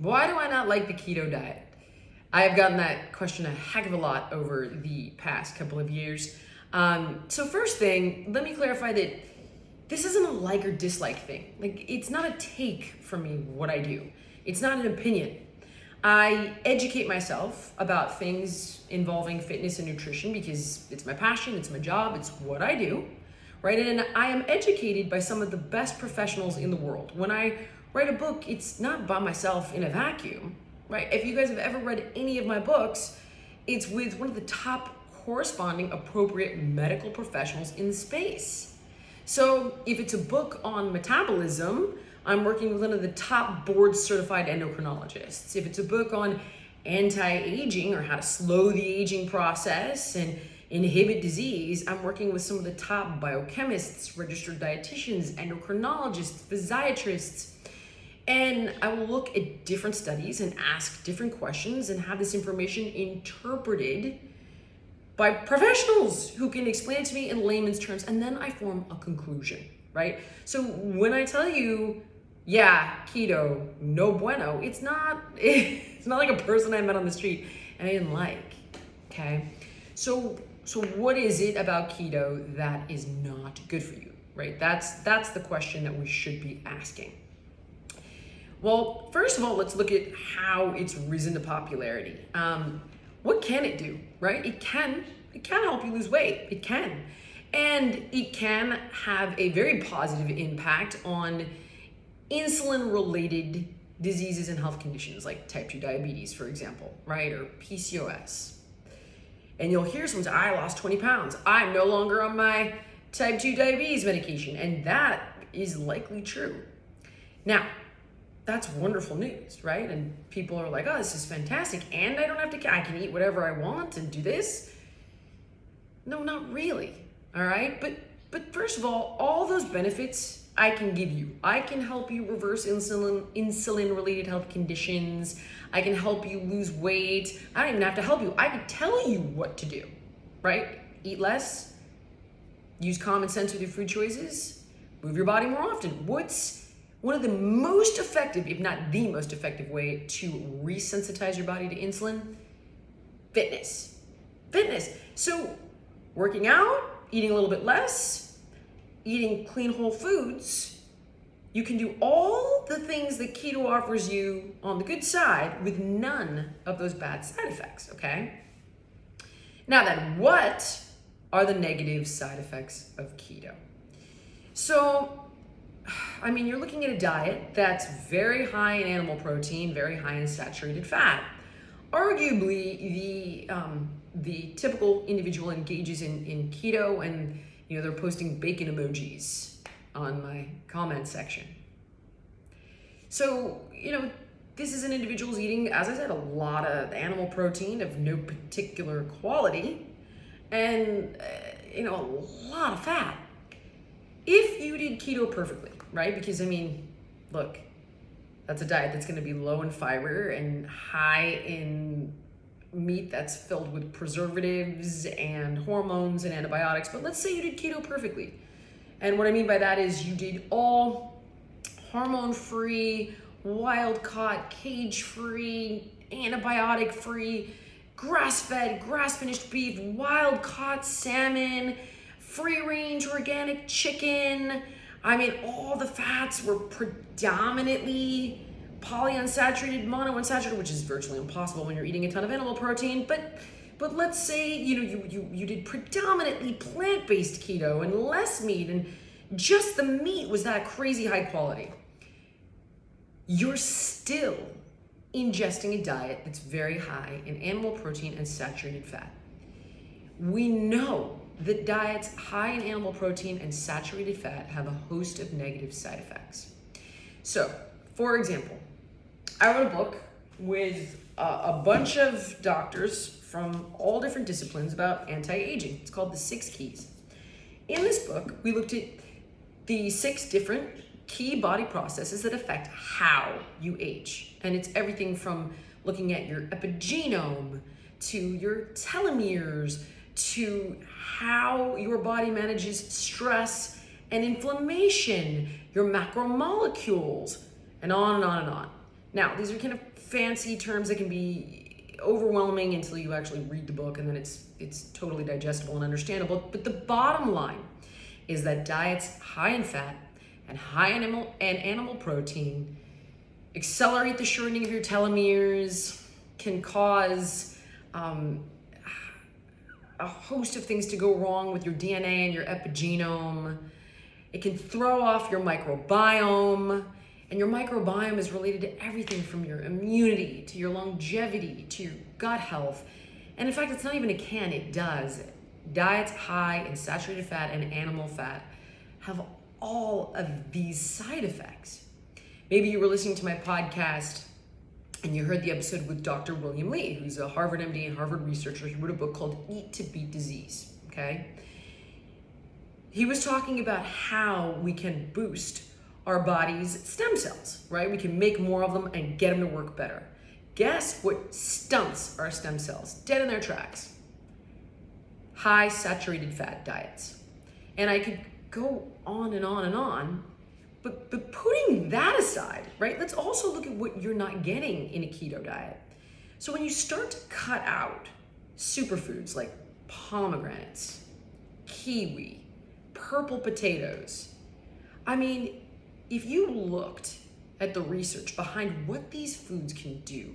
Why do I not like the keto diet? I have gotten that question a heck of a lot over the past couple of years. So first thing, let me clarify that this isn't a like or dislike thing. Like, it's not a take from me what I do. It's not an opinion. I educate myself about things involving fitness and nutrition because it's my passion, it's my job, it's what I do, right? And I am educated by some of the best professionals in the world. When I write a book, it's not by myself in a vacuum, right? If you guys have ever read any of my books, it's with one of the top corresponding appropriate medical professionals in the space. So if it's a book on metabolism, I'm working with one of the top board certified endocrinologists. If it's a book on anti-aging or how to slow the aging process and inhibit disease, I'm working with some of the top biochemists, registered dietitians, endocrinologists, physiatrists. And I will look at different studies and ask different questions and have this information interpreted by professionals who can explain it to me in layman's terms, and then I form a conclusion, right? So when I tell you, yeah, keto, no bueno, it's not like a person I met on the street and I didn't like, okay? So what is it about keto that is not good for you, right? That's the question that we should be asking. Well, first of all, let's look at how it's risen to popularity. What can it do, right? It can help you lose weight. It can. And it can have a very positive impact on insulin-related diseases and health conditions like type 2 diabetes, for example, right? Or PCOS. And you'll hear someone say, I lost 20 pounds. I'm no longer on my type 2 diabetes medication. And that is likely true. Now, that's wonderful news, right? And people are like, oh, this is fantastic. And I don't have to, I can eat whatever I want and do this. No, not really, all right? But first of all those benefits I can give you. I can help you reverse insulin-related health conditions. I can help you lose weight. I don't even have to help you. I can tell you what to do, right? Eat less, use common sense with your food choices, move your body more often. What's one of the most effective, if not the most effective way to resensitize your body to insulin? Fitness. So working out, eating a little bit less, eating clean whole foods, you can do all the things that keto offers you on the good side with none of those bad side effects, okay? Now then, what are the negative side effects of keto? So, I mean, you're looking at a diet that's very high in animal protein, very high in saturated fat. Arguably, the typical individual engages in keto, and they're posting bacon emojis on my comment section. So, this is an individual who's eating, as I said, a lot of animal protein of no particular quality, and a lot of fat. If you did keto perfectly, right? Because look, that's a diet that's going to be low in fiber and high in meat that's filled with preservatives and hormones and antibiotics. But let's say you did keto perfectly. And what I mean by that is you did all hormone-free, wild-caught, cage-free, antibiotic-free, grass-fed, grass-finished beef, wild-caught salmon, free-range organic chicken. All the fats were predominantly polyunsaturated, monounsaturated, which is virtually impossible when you're eating a ton of animal protein. But let's say you did predominantly plant-based keto and less meat, and just the meat was that crazy high quality. You're still ingesting a diet that's very high in animal protein and saturated fat. We know that diets high in animal protein and saturated fat have a host of negative side effects. So, for example, I wrote a book with a bunch of doctors from all different disciplines about anti-aging. It's called The 6 Keys. In this book, we looked at the 6 different key body processes that affect how you age. And it's everything from looking at your epigenome to your telomeres to how your body manages stress and inflammation, your macromolecules, and on and on and on. Now, these are kind of fancy terms that can be overwhelming until you actually read the book, and then it's totally digestible and understandable. But the bottom line is that diets high in fat and high in animal protein accelerate the shortening of your telomeres, can cause a host of things to go wrong with your DNA and your epigenome. It can throw off your microbiome, and your microbiome is related to everything from your immunity to your longevity to your gut health. And in fact, it's not even a can, it does. Diets high in saturated fat and animal fat have all of these side effects. Maybe you were listening to my podcast and you heard the episode with Dr. William Li, who's a Harvard MD and Harvard researcher. He wrote a book called Eat to Beat Disease, okay? He was talking about how we can boost our body's stem cells, right? We can make more of them and get them to work better. Guess what stunts our stem cells dead in their tracks? High saturated fat diets. And I could go on and on and on, but putting that aside, right? Let's also look at what you're not getting in a keto diet. So when you start to cut out superfoods like pomegranates, kiwi, purple potatoes, I mean, if you looked at the research behind what these foods can do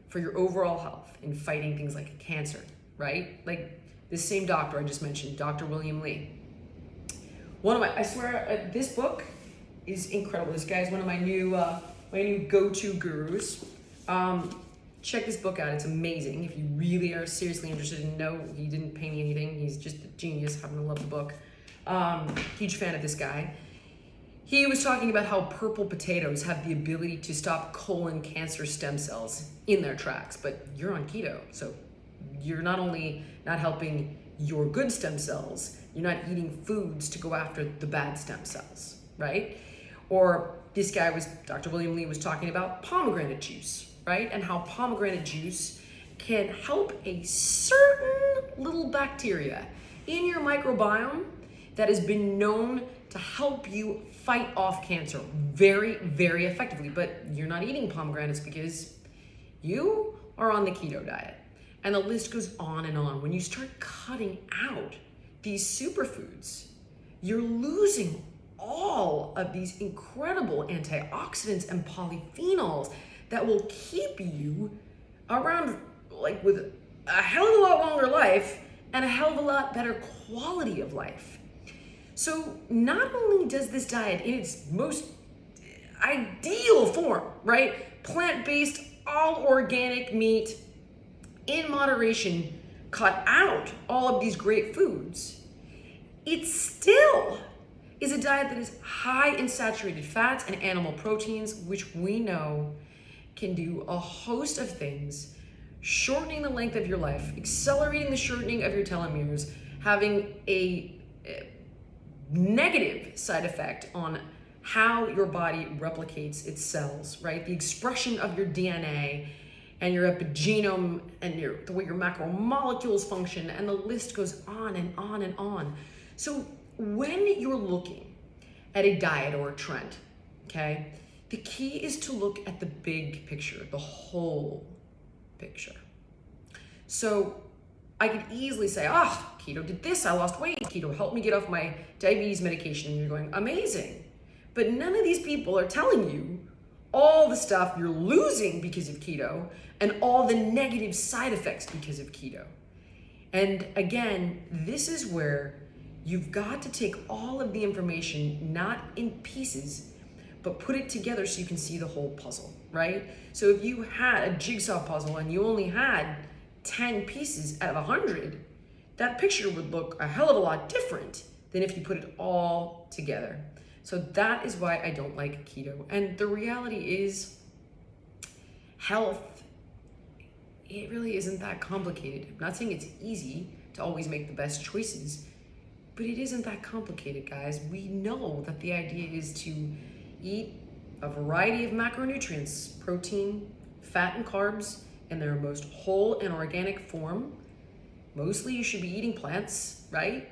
for your overall health in fighting things like cancer, right? Like this same doctor I just mentioned, Dr. William Li. I swear, this book is incredible. This guy is one of my new go-to gurus. Check this book out. It's amazing. If you really are seriously interested in he didn't pay me anything. He's just a genius. Happen to love the book. Huge fan of this guy. He was talking about how purple potatoes have the ability to stop colon cancer stem cells in their tracks, but you're on keto, so you're not only not helping your good stem cells, you're not eating foods to go after the bad stem cells, right? Or Dr. William Li was talking about pomegranate juice, right? And how pomegranate juice can help a certain little bacteria in your microbiome that has been known to help you fight off cancer very, very effectively. But you're not eating pomegranates because you are on the keto diet. And the list goes on and on. When you start cutting out these superfoods, you're losing all of these incredible antioxidants and polyphenols that will keep you around like with a hell of a lot longer life and a hell of a lot better quality of life. So not only does this diet in its most ideal form, right? Plant-based, all organic meat in moderation, cut out all of these great foods, it still is a diet that is high in saturated fats and animal proteins, which we know can do a host of things, shortening the length of your life, accelerating the shortening of your telomeres, having a negative side effect on how your body replicates its cells, right? The expression of your DNA and your epigenome and the way your macromolecules function, and the list goes on and on and on. So when you're looking at a diet or a trend, okay, the key is to look at the big picture, the whole picture. So I could easily say, keto did this, I lost weight, keto helped me get off my diabetes medication, and you're going, amazing. But none of these people are telling you all the stuff you're losing because of keto and all the negative side effects because of keto. And again, this is where you've got to take all of the information, not in pieces, but put it together so you can see the whole puzzle, right? So if you had a jigsaw puzzle and you only had 10 pieces out of 100, that picture would look a hell of a lot different than if you put it all together. So that is why I don't like keto. And the reality is, health, it really isn't that complicated. I'm not saying it's easy to always make the best choices, but it isn't that complicated, guys. We know that the idea is to eat a variety of macronutrients, protein, fat, and carbs in their most whole and organic form. Mostly you should be eating plants, right?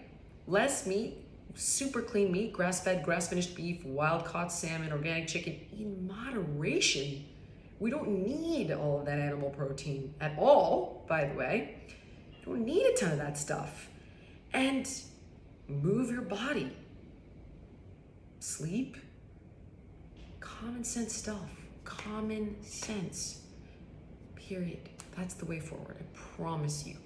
Less meat, super clean meat, grass-fed, grass-finished beef, wild-caught salmon, organic chicken, in moderation. We don't need all of that animal protein at all, by the way. You don't need a ton of that stuff. And move your body. Sleep. Common sense stuff. Common sense. Period. That's the way forward. I promise you.